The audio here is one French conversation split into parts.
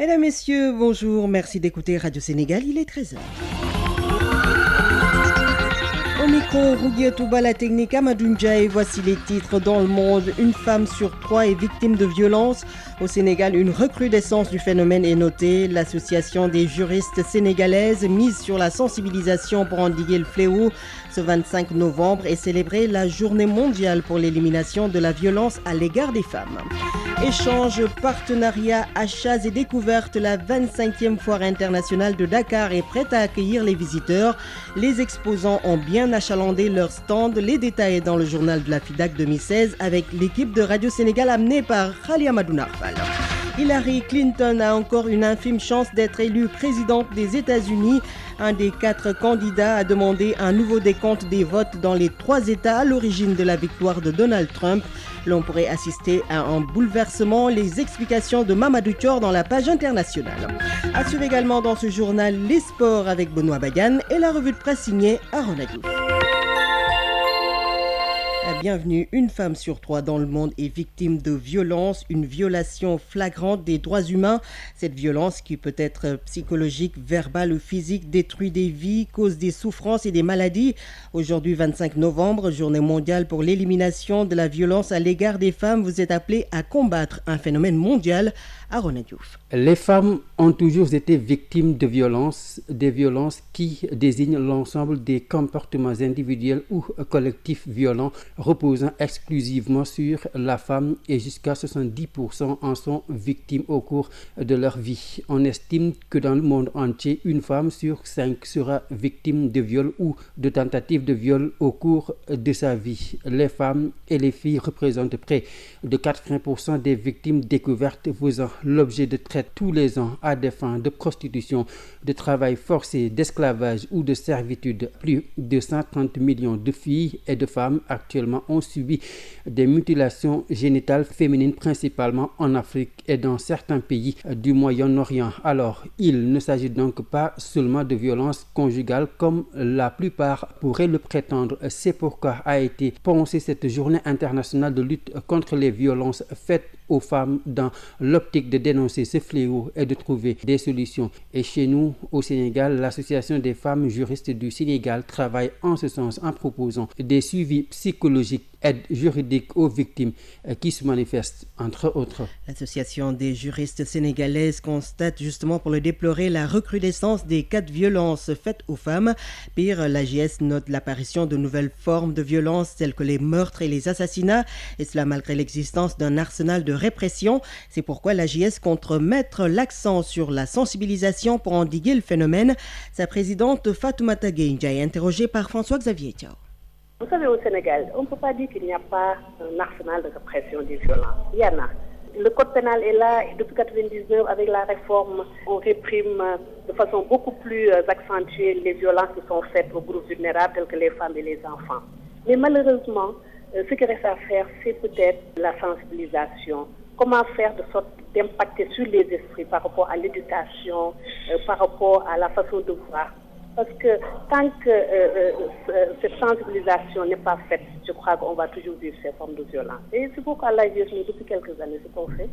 Mesdames, Messieurs, bonjour. Merci d'écouter Radio Sénégal. Il est 13h. Au micro, Rouguia Touba, la technique Amadou Ndiaye. Voici les titres dans le monde. Une femme sur 3 est victime de violences. Au Sénégal, une recrudescence du phénomène est notée. L'association des juristes sénégalaises mise sur la sensibilisation pour endiguer le fléau. Ce 25 novembre est célébrée la journée mondiale pour l'élimination de la violence à l'égard des femmes. Échanges, partenariats, achats et découvertes, la 25e foire internationale de Dakar est prête à accueillir les visiteurs. Les exposants ont bien achalandé leur stand. Les détails dans le journal de la FIDAC 2016 avec l'équipe de Radio Sénégal amenée par Khalia Madounarfal. Hillary Clinton a encore une infime chance d'être élue présidente des États-Unis. Un des 4 candidats a demandé un nouveau décompte des votes dans les 3 États à l'origine de la victoire de Donald Trump. L'on pourrait assister à un bouleversement. Les explications de Mamadou Thior dans la page internationale. À suivre également dans ce journal les sports avec Benoît Bagan et la revue de presse signée Aaron Adou. Bienvenue. Une femme sur 3 dans le monde est victime de violence, une violation flagrante des droits humains. Cette violence, qui peut être psychologique, verbale ou physique, détruit des vies, cause des souffrances et des maladies. Aujourd'hui, 25 novembre, journée mondiale pour l'élimination de la violence à l'égard des femmes. Vous êtes appelés à combattre un phénomène mondial. Aaron Diouf. Les femmes ont toujours été victimes de violences, des violences qui désignent l'ensemble des comportements individuels ou collectifs violents reposant exclusivement sur la femme, et jusqu'à 70% en sont victimes au cours de leur vie. On estime que dans le monde entier, une femme sur 5 sera victime de viol ou de tentative de viol au cours de sa vie. Les femmes et les filles représentent près de 80% des victimes découvertes faisant l'objet de traite tous les ans à des fins de prostitution, de travail forcé, d'esclavage ou de servitude. Plus de 130 millions de filles et de femmes actuellement ont subi des mutilations génitales féminines, principalement en Afrique et dans certains pays du Moyen-Orient. Alors, il ne s'agit donc pas seulement de violences conjugales comme la plupart pourraient le prétendre. C'est pourquoi a été pensée cette journée internationale de lutte contre les violences faites aux femmes dans l'optique de dénoncer ce fléau et de trouver des solutions. Et chez nous, au Sénégal, l'Association des femmes juristes du Sénégal travaille en ce sens en proposant des suivis psychologiques, aide juridique aux victimes qui se manifestent, entre autres. L'association des juristes sénégalaises constate justement pour le déplorer la recrudescence des cas de violence faites aux femmes. Pire, l'AJS note l'apparition de nouvelles formes de violence telles que les meurtres et les assassinats, et cela malgré l'existence d'un arsenal de répression. C'est pourquoi l'AJS compte mettre l'accent sur la sensibilisation pour endiguer le phénomène. Sa présidente Fatoumata Gueye est interrogée par François-Xavier Thiaw. Vous savez, au Sénégal, on ne peut pas dire qu'il n'y a pas un arsenal de répression des violences. Il y en a. Le code pénal est là et depuis 1999, avec la réforme, on réprime de façon beaucoup plus accentuée les violences qui sont faites aux groupes vulnérables tels que les femmes et les enfants. Mais malheureusement, ce qui reste à faire, c'est peut-être la sensibilisation. Comment faire de sorte d'impacter sur les esprits par rapport à l'éducation, par rapport à la façon de voir. Parce que tant que cette sensibilisation n'est pas faite, je crois qu'on va toujours vivre ces formes de violence. Et c'est pourquoi l'AJS, depuis quelques années, ce qu'on fait,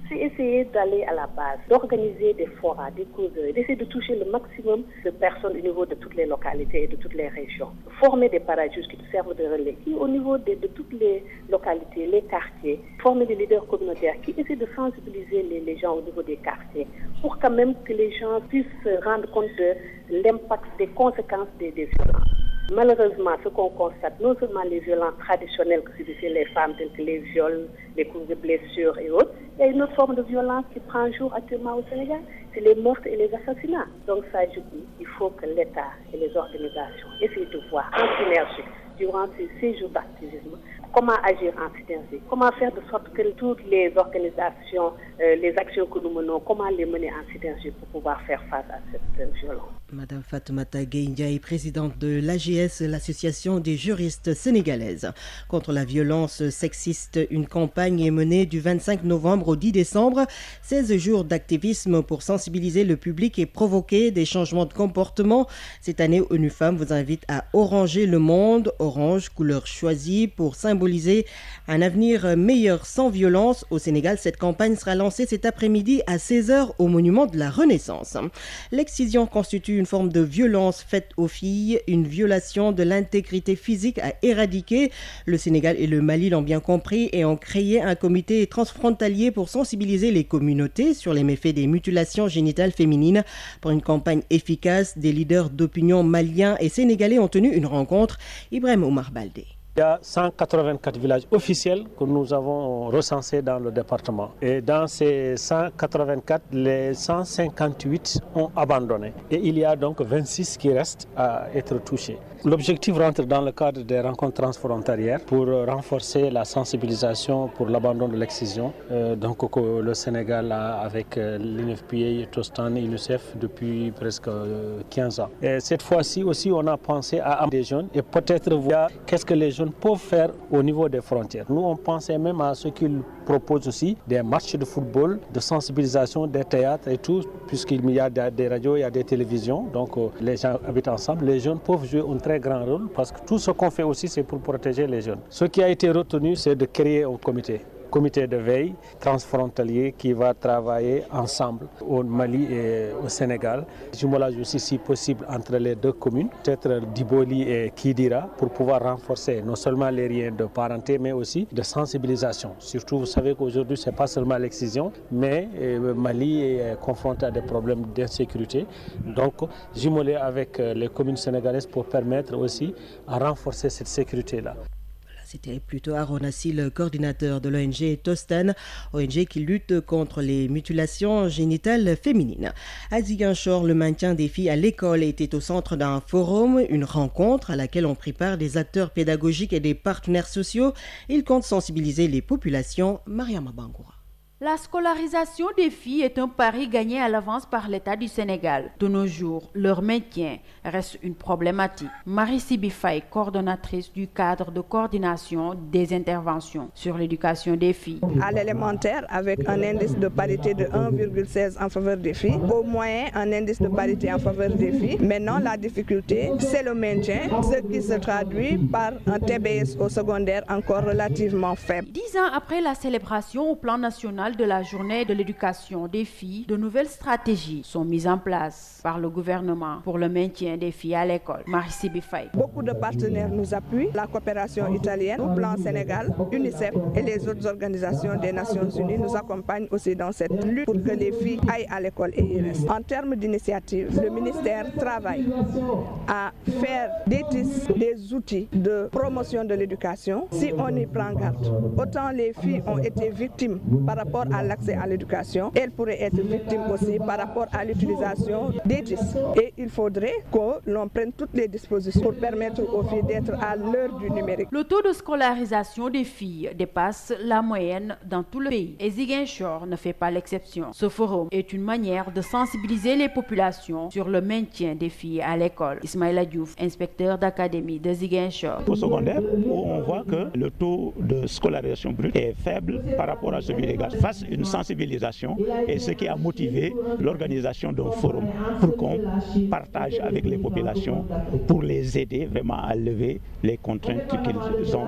c'est essayer d'aller à la base, d'organiser des forats, des causeries, d'essayer de toucher le maximum de personnes au niveau de toutes les localités et de toutes les régions. Former des parajustes qui servent de relais, qui au niveau de toutes les localités, les quartiers, former des leaders communautaires qui essaient de sensibiliser les gens au niveau des quartiers pour quand même que les gens puissent se rendre compte de l'impact, des conséquences des violences. Malheureusement, ce qu'on constate, non seulement les violences traditionnelles que subissent les femmes, telles que les viols, les coups de blessures et autres, il y a une autre forme de violence qui prend jour actuellement au Sénégal, c'est les meurtres et les assassinats. Donc ça, je dis, il faut que l'État et les organisations essayent de voir en synergie, durant ces jours d'activisme, comment agir en synergie, comment faire de sorte que toutes les organisations, les actions que nous menons, comment les mener en synergie pour pouvoir faire face à cette violence. Madame Fatoumata Gueye Ndiaye, présidente de l'AGS, l'association des juristes sénégalaises. Contre la violence sexiste, une campagne est menée du 25 novembre au 10 décembre. 16 jours d'activisme pour sensibiliser le public et provoquer des changements de comportement. Cette année, ONU Femmes vous invite à oranger le monde. Orange, couleur choisie pour symboliser un avenir meilleur sans violence. Au Sénégal, cette campagne sera lancée cet après-midi à 16h au monument de la Renaissance. L'excision constitue une forme de violence faite aux filles, une violation de l'intégrité physique à éradiquer. Le Sénégal et le Mali l'ont bien compris et ont créé un comité transfrontalier pour sensibiliser les communautés sur les méfaits des mutilations génitales féminines. Pour une campagne efficace, des leaders d'opinion maliens et sénégalais ont tenu une rencontre. Ibrahim Omar Baldé. Il y a 184 villages officiels que nous avons recensés dans le département. Et dans ces 184, les 158 ont abandonné. Et il y a donc 26 qui restent à être touchés. L'objectif rentre dans le cadre des rencontres transfrontalières pour renforcer la sensibilisation pour l'abandon de l'excision. Donc le Sénégal a avec l'UNFPA, Tostan et l'UNICEF depuis presque 15 ans. Et cette fois-ci aussi, on a pensé à des jeunes et peut-être voir qu'est-ce que les jeunes peuvent faire au niveau des frontières. Nous, on pensait même à ce qu'ils proposent aussi, des matchs de football, de sensibilisation, des théâtres et tout, puisqu'il y a des radios, il y a des télévisions, donc les gens habitent ensemble. Les jeunes peuvent jouer un très grand rôle parce que tout ce qu'on fait aussi, c'est pour protéger les jeunes. Ce qui a été retenu, c'est de créer un comité de veille transfrontalier qui va travailler ensemble au Mali et au Sénégal. Jumelage aussi si possible entre les deux communes, peut-être Diboli et Kidira, pour pouvoir renforcer non seulement les liens de parenté mais aussi de sensibilisation. Surtout, vous savez qu'aujourd'hui, ce n'est pas seulement l'excision, mais le Mali est confronté à des problèmes d'insécurité. Donc, jumeler avec les communes sénégalaises pour permettre aussi à renforcer cette sécurité-là. C'était plutôt Aaron Assi, le coordinateur de l'ONG Tostan, ONG qui lutte contre les mutilations génitales féminines. À Ziguinchor, le maintien des filles à l'école était au centre d'un forum, une rencontre à laquelle ont pris part des acteurs pédagogiques et des partenaires sociaux. Ils comptent sensibiliser les populations. Mariama Bangoura. La scolarisation des filles est un pari gagné à l'avance par l'État du Sénégal. De nos jours, leur maintien reste une problématique. Marie Sibifay, coordonnatrice du cadre de coordination des interventions sur l'éducation des filles. À l'élémentaire, avec un indice de parité de 1,16 en faveur des filles, au moyen, un indice de parité en faveur des filles. Maintenant, la difficulté, c'est le maintien, ce qui se traduit par un TBS au secondaire encore relativement faible. 10 ans après la célébration au plan national de la journée de l'éducation des filles, de nouvelles stratégies sont mises en place par le gouvernement pour le maintien des filles à l'école. Marie Sibifay. Beaucoup de partenaires nous appuient, la coopération italienne, au plan Sénégal, UNICEF et les autres organisations des Nations Unies nous accompagnent aussi dans cette lutte pour que les filles aillent à l'école et y restent. En termes d'initiative, le ministère travaille à faire des outils de promotion de l'éducation. Si on y prend garde, autant les filles ont été victimes par rapport à l'accès à l'éducation, elles pourraient être victimes aussi par rapport à l'utilisation des TIS. Et il faudrait que l'on prenne toutes les dispositions pour permettre aux filles d'être à l'heure du numérique. Le taux de scolarisation des filles dépasse la moyenne dans tout le pays et Ziguinchor ne fait pas l'exception. Ce forum est une manière de sensibiliser les populations sur le maintien des filles à l'école. Ismaïla Diouf, inspecteur d'académie de Ziguinchor. Au secondaire, où on voit que le taux de scolarisation brute est faible par rapport à celui des gars. Fasse une sensibilisation et ce qui a motivé l'organisation d'un forum pour qu'on partage avec les populations pour les aider vraiment à lever les contraintes qu'ils ont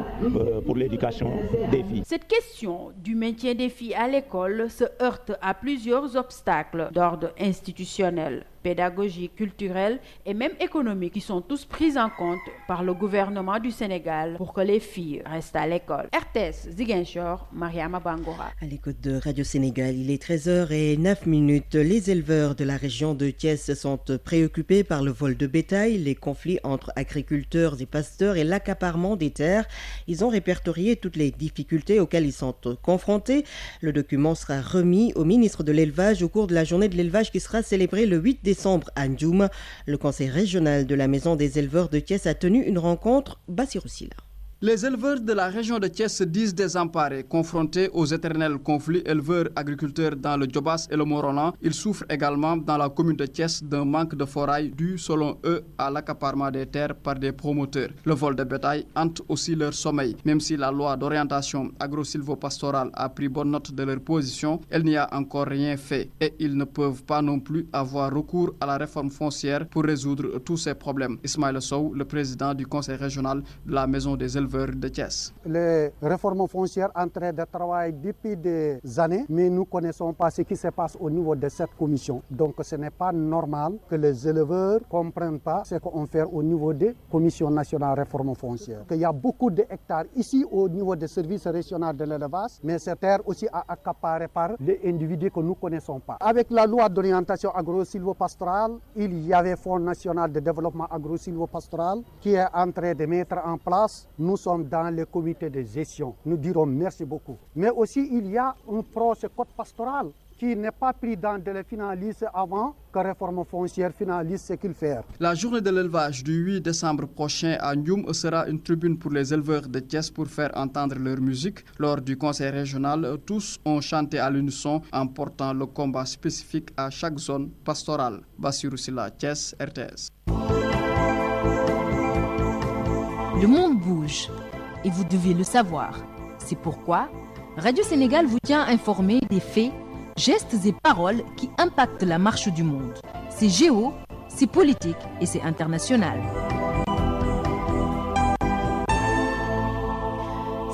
pour l'éducation des filles. Cette question du maintien des filles à l'école se heurte à plusieurs obstacles d'ordre institutionnel, pédagogique, culturel et même économique qui sont tous pris en compte par le gouvernement du Sénégal pour que les filles restent à l'école. RTS Ziguinchor, Mariama Bangoura. À l'écoute de Radio Sénégal, il est 13h09. Les éleveurs de la région de Thiès sont préoccupés par le vol de bétail, les conflits entre agriculteurs et pasteurs et l'accaparement des terres. Ils ont répertorié toutes les difficultés auxquelles ils sont confrontés. Le document sera remis au ministre de l'Élevage au cours de la journée de l'élevage qui sera célébrée le 8 décembre à Ndioum. Le conseil régional de la Maison des éleveurs de Thiès a tenu une rencontre. Bassirou Silla. Les éleveurs de la région de Thiès se disent désemparés, confrontés aux éternels conflits éleveurs-agriculteurs dans le Djobas et le Morolan. Ils souffrent également dans la commune de Thiès d'un manque de forail dû, selon eux, à l'accaparement des terres par des promoteurs. Le vol de bétail hante aussi leur sommeil. Même si la loi d'orientation agro-silvopastorale a pris bonne note de leur position, elle n'y a encore rien fait et ils ne peuvent pas non plus avoir recours à la réforme foncière pour résoudre tous ces problèmes. Ismaël Sow, le président du conseil régional de la maison des éleveurs de Thiès. Les réformes foncières en train de travailler depuis des années, mais nous ne connaissons pas ce qui se passe au niveau de cette commission. Donc ce n'est pas normal que les éleveurs ne comprennent pas ce qu'on fait au niveau des commissions nationales de réforme foncière. Il y a beaucoup d'hectares ici au niveau des services régionaux de l'élevage, mais cette terre aussi est accaparée par des individus que nous ne connaissons pas. Avec la loi d'orientation agro-silvopastorale, il y avait Fonds national de développement agro-silvopastoral qui est en train de mettre en place. Nous sommes dans le comité de gestion. Nous dirons merci beaucoup. Mais aussi, il y a un projet code pastoral qui n'est pas pris dans les finalistes avant que la réforme foncière finalise ce qu'il fait. La journée de l'élevage du 8 décembre prochain à Ndioum sera une tribune pour les éleveurs de Thiès pour faire entendre leur musique. Lors du conseil régional, tous ont chanté à l'unisson en portant le combat spécifique à chaque zone pastorale. Bassirou Silla, Thiès, RTS. Le monde bouge et vous devez le savoir. C'est pourquoi Radio Sénégal vous tient informé des faits, gestes et paroles qui impactent la marche du monde. C'est géo, c'est politique et c'est international.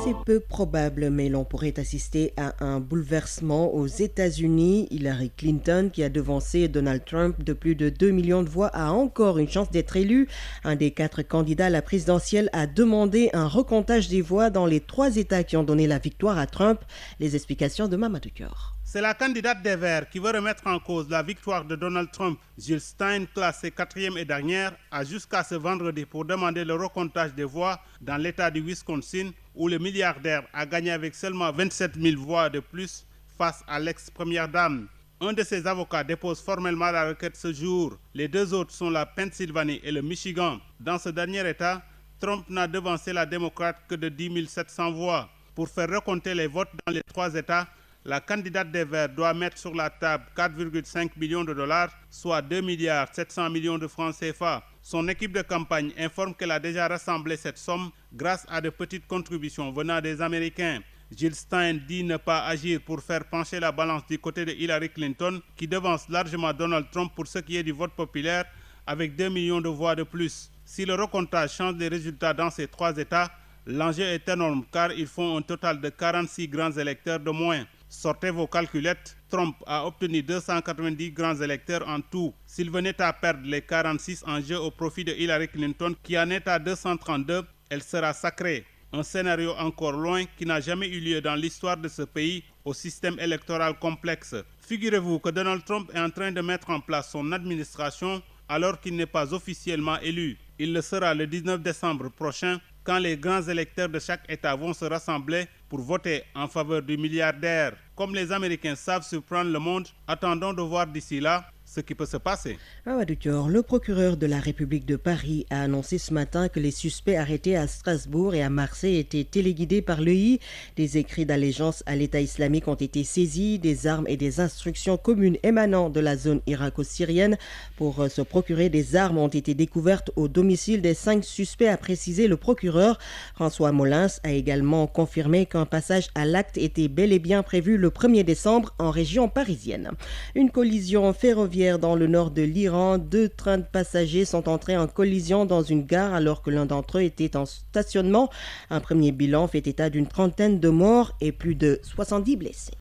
C'est peu probable, mais l'on pourrait assister à un bouleversement aux États-Unis. Hillary Clinton, qui a devancé Donald Trump de plus de 2 millions de voix, a encore une chance d'être élu. Un des 4 candidats à la présidentielle a demandé un recomptage des voix dans les 3 États qui ont donné la victoire à Trump. Les explications de Mamadou Dior. C'est la candidate des Verts qui veut remettre en cause la victoire de Donald Trump. Jill Stein, classée 4e et dernière, a jusqu'à ce vendredi pour demander le recomptage des voix dans l'État du Wisconsin, où le milliardaire a gagné avec seulement 27 000 voix de plus face à l'ex-première dame. Un de ses avocats dépose formellement la requête ce jour. Les 2 autres sont la Pennsylvanie et le Michigan. Dans ce dernier État, Trump n'a devancé la démocrate que de 10 700 voix. Pour faire recompter les votes dans les 3 États, la candidate des Verts doit mettre sur la table 4,5 millions de dollars, soit 2 milliards 700 millions de francs CFA. Son équipe de campagne informe qu'elle a déjà rassemblé cette somme grâce à de petites contributions venant des Américains. Jill Stein dit ne pas agir pour faire pencher la balance du côté de Hillary Clinton, qui devance largement Donald Trump pour ce qui est du vote populaire, avec 2 millions de voix de plus. Si le recomptage change les résultats dans ces 3 États, l'enjeu est énorme car ils font un total de 46 grands électeurs de moins. Sortez vos calculettes, Trump a obtenu 290 grands électeurs en tout. S'il venait à perdre les 46 en jeu au profit de Hillary Clinton, qui en est à 232, elle sera sacrée. Un scénario encore loin qui n'a jamais eu lieu dans l'histoire de ce pays au système électoral complexe. Figurez-vous que Donald Trump est en train de mettre en place son administration alors qu'il n'est pas officiellement élu. Il le sera le 19 décembre prochain quand les grands électeurs de chaque État vont se rassembler pour voter en faveur du milliardaire. Comme les Américains savent surprendre le monde, attendons de voir d'ici là ce qui peut se passer. Mamadou Dior, le procureur de la République de Paris a annoncé ce matin que les suspects arrêtés à Strasbourg et à Marseille étaient téléguidés par l'EI. Des écrits d'allégeance à l'État islamique ont été saisis, des armes et des instructions communes émanant de la zone irako-syrienne pour se procurer des armes ont été découvertes au domicile des 5 suspects, a précisé le procureur. François Molins a également confirmé qu'un passage à l'acte était bel et bien prévu le 1er décembre en région parisienne. Une collision ferroviaire dans le nord de l'Iran. 2 trains de passagers sont entrés en collision dans une gare alors que l'un d'entre eux était en stationnement. Un premier bilan fait état d'une 30aine de morts et plus de 70 blessés.